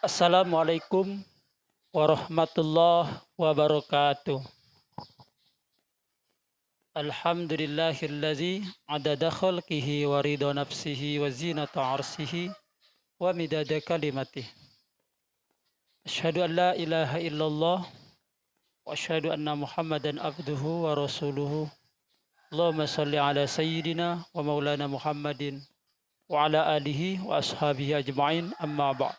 Assalamualaikum warahmatullahi wabarakatuh. Alhamdulillahillazi adada khalqihi wa ridha nafsihi wa zinata arsihi wa midada kalimatih. Asyhadu an la ilaha illallah wa asyhadu anna Muhammadan abduhu wa rasuluhu. Allahumma salli ala sayyidina wa maulana Muhammadin wa ala alihi wa ashabihi ajma'in, amma ba'd.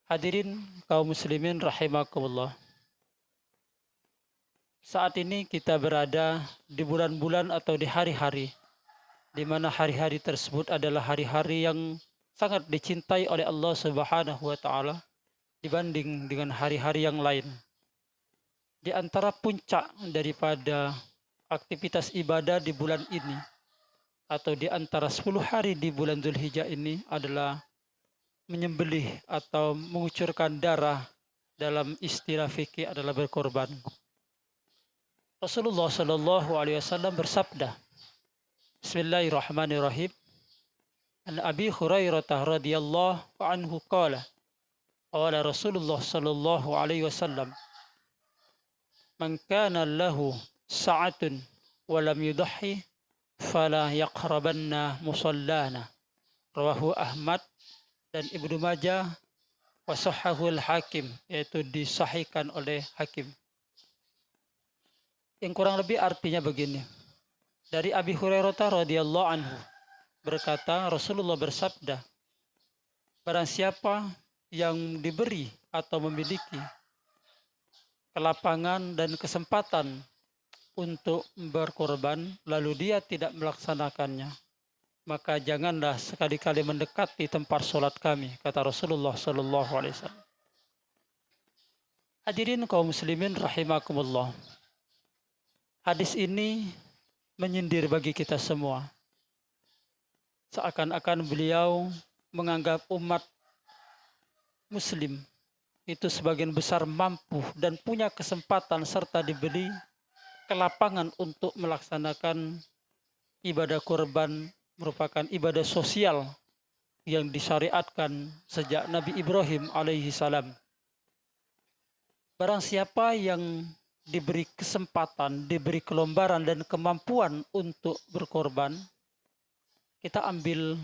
Hadirin kaum muslimin rahimakumullah. Saat ini kita berada di bulan-bulan atau di hari-hari di mana hari-hari tersebut adalah hari-hari yang sangat dicintai oleh Allah Subhanahu wa taala dibanding dengan hari-hari yang lain. Di antara puncak daripada aktivitas ibadah di bulan ini atau di antara 10 hari di bulan Dzulhijjah ini adalah menyembelih atau mengucurkan darah, dalam istilah fikih adalah berkorban. Rasulullah Shallallahu Alaihi Wasallam bersabda, Bismillahirrahmanirrahim. An Abi Hurairah radhiyallahu anhu qala, qala Rasulullah Shallallahu Alaihi Wasallam, man kana lahu sa'atun wa lam yudhi fala yaqrabanna musallana. Rawahu Ahmad dan Ibnu Majah wa sahhahul Hakim, yaitu disahihkan oleh Hakim. Yang kurang lebih artinya begini. Dari Abi Hurairah radhiyallahu anhu berkata, Rasulullah bersabda, barang siapa yang diberi atau memiliki kelapangan dan kesempatan untuk berkorban lalu dia tidak melaksanakannya, maka janganlah sekali-kali mendekati tempat sholat kami, kata Rasulullah Sallallahu Alaihi Wasallam. Hadirin kaum muslimin rahimakumullah. Hadis ini menyindir bagi kita semua. Seakan-akan beliau menganggap umat muslim itu sebagian besar mampu dan punya kesempatan serta diberi kelapangan untuk melaksanakan ibadah kurban, merupakan ibadah sosial yang disyariatkan sejak Nabi Ibrahim alaihi salam. Barang siapa yang diberi kesempatan, diberi kelonggaran dan kemampuan untuk berkorban, kita ambil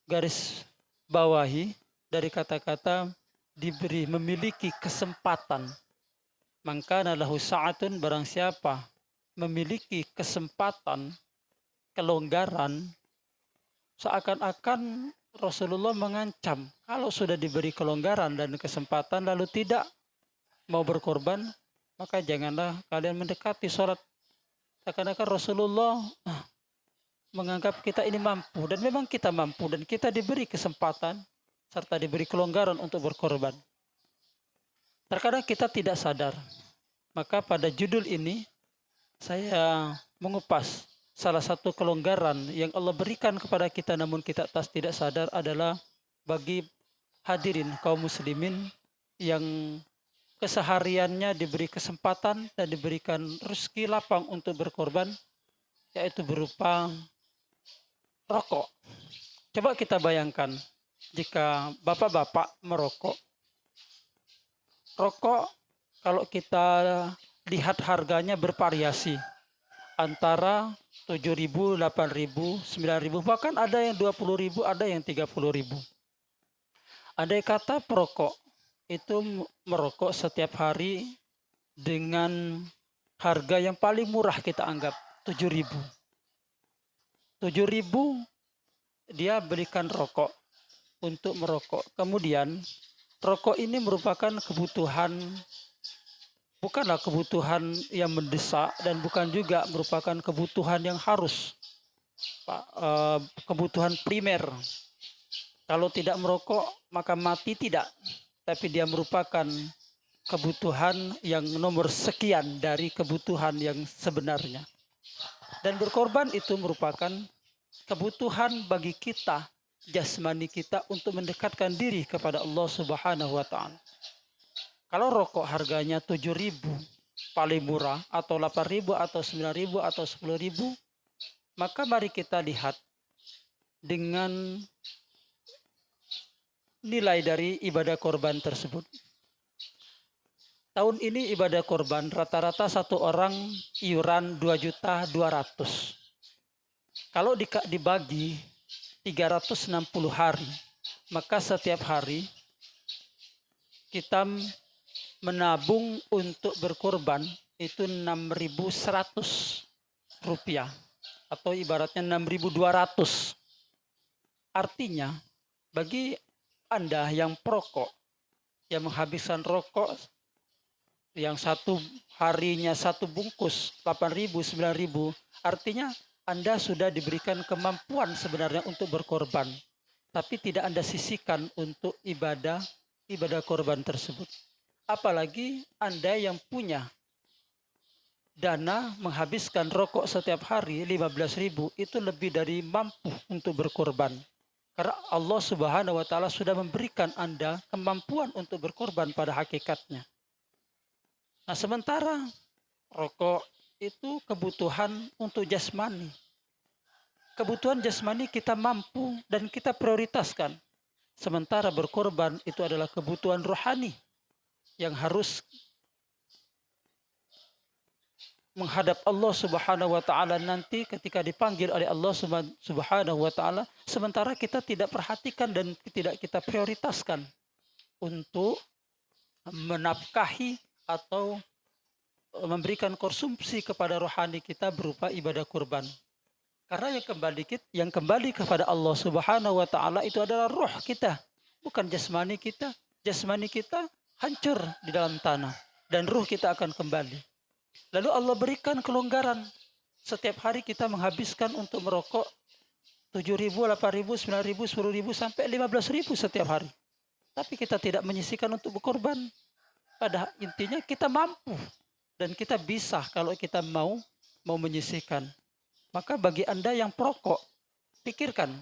garis bawahi dari kata-kata diberi, memiliki kesempatan. Maka lahu sa'atun, barang siapa memiliki kesempatan, kelonggaran, seakan-akan Rasulullah mengancam kalau sudah diberi kelonggaran dan kesempatan lalu tidak mau berkorban, maka janganlah kalian mendekati sholat. Seakan-akan Rasulullah menganggap kita ini mampu, dan memang kita mampu dan kita diberi kesempatan serta diberi kelonggaran untuk berkorban. Terkadang kita tidak sadar. Maka pada judul ini saya mengupas salah satu kelonggaran yang Allah berikan kepada kita namun kita tidak sadar adalah bagi hadirin kaum muslimin yang kesehariannya diberi kesempatan dan diberikan rezeki lapang untuk berkorban, yaitu berupa rokok. Coba kita bayangkan jika bapak-bapak merokok. Rokok kalau kita lihat harganya bervariasi antara 7.000, 8.000, 9.000, bahkan ada yang 20.000, ada yang 30.000. Andai kata perokok itu merokok setiap hari dengan harga yang paling murah, kita anggap 7.000. 7.000 dia belikan rokok untuk merokok. Kemudian rokok ini merupakan kebutuhan, bukanlah kebutuhan yang mendesak dan bukan juga merupakan kebutuhan yang harus, kebutuhan primer. Kalau tidak merokok maka mati, tidak. Tapi dia merupakan kebutuhan yang nomor sekian dari kebutuhan yang sebenarnya. Dan berkorban itu merupakan kebutuhan bagi kita, jasmani kita, untuk mendekatkan diri kepada Allah Subhanahu wa taala. Kalau rokok harganya 7.000 paling murah, atau 8.000 atau 9.000 atau 10.000, maka mari kita lihat dengan nilai dari ibadah korban tersebut. Tahun ini ibadah korban rata-rata satu orang iuran 2.200.000. Kalau dibagi 360 hari, maka setiap hari kita menabung untuk berkorban itu 6.100 rupiah atau ibaratnya 6.200. Artinya bagi Anda yang perokok, yang menghabiskan rokok yang satu harinya satu bungkus 8.000, 9.000, artinya Anda sudah diberikan kemampuan sebenarnya untuk berkorban, tapi tidak Anda sisihkan untuk ibadah korban tersebut. Apalagi Anda yang punya dana menghabiskan rokok setiap hari 15.000, itu lebih dari mampu untuk berkorban. Karena Allah Subhanahu wa Ta'ala sudah memberikan Anda kemampuan untuk berkorban pada hakikatnya. Nah, sementara rokok itu kebutuhan untuk jasmani. Kebutuhan jasmani kita mampu dan kita prioritaskan. Sementara berkorban itu adalah kebutuhan rohani yang harus menghadap Allah Subhanahu wa Ta'ala nanti ketika dipanggil oleh Allah Subhanahu wa Ta'ala. Sementara kita tidak perhatikan dan tidak kita prioritaskan untuk menafkahi atau memberikan konsumsi kepada rohani kita berupa ibadah kurban. Karena yang kembali kepada Allah Subhanahu wa Ta'ala itu adalah roh kita, bukan jasmani kita. Jasmani kita hancur di dalam tanah dan ruh kita akan kembali. Lalu Allah berikan kelonggaran. Setiap hari kita menghabiskan untuk merokok 7.000, 8.000, 9.000, 10.000 sampai 15.000 setiap hari. Tapi kita tidak menyisihkan untuk berkorban. Pada intinya kita mampu dan kita bisa kalau kita mau menyisihkan. Maka bagi Anda yang perokok, pikirkan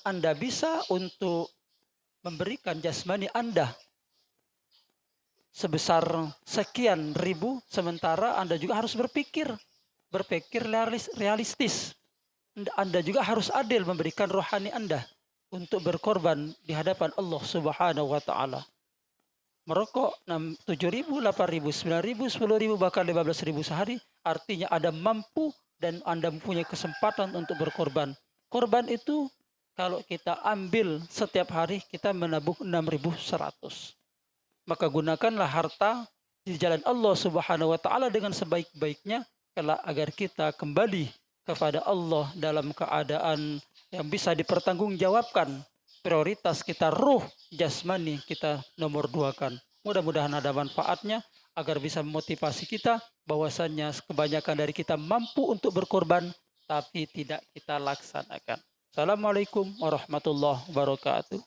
Anda bisa untuk memberikan jasmani Anda sebesar sekian ribu, sementara Anda juga harus berpikir realistis. Anda juga harus adil memberikan rohani Anda untuk berkorban di hadapan Allah Subhanahu wa Ta'ala. Merokok 7.000, 8.000, 9.000, 10.000, bahkan 15.000 sehari, artinya Anda mampu dan Anda mempunyai kesempatan untuk berkorban. Korban itu kalau kita ambil setiap hari, kita menabung 6.100. Maka gunakanlah harta di jalan Allah Subhanahu wa Ta'ala dengan sebaik-baiknya agar kita kembali kepada Allah dalam keadaan yang bisa dipertanggungjawabkan. Prioritas kita ruh, jasmani kita nomor 2-kan. Mudah-mudahan ada manfaatnya agar bisa memotivasi kita bahwasannya kebanyakan dari kita mampu untuk berkorban tapi tidak kita laksanakan. Assalamualaikum warahmatullahi wabarakatuh.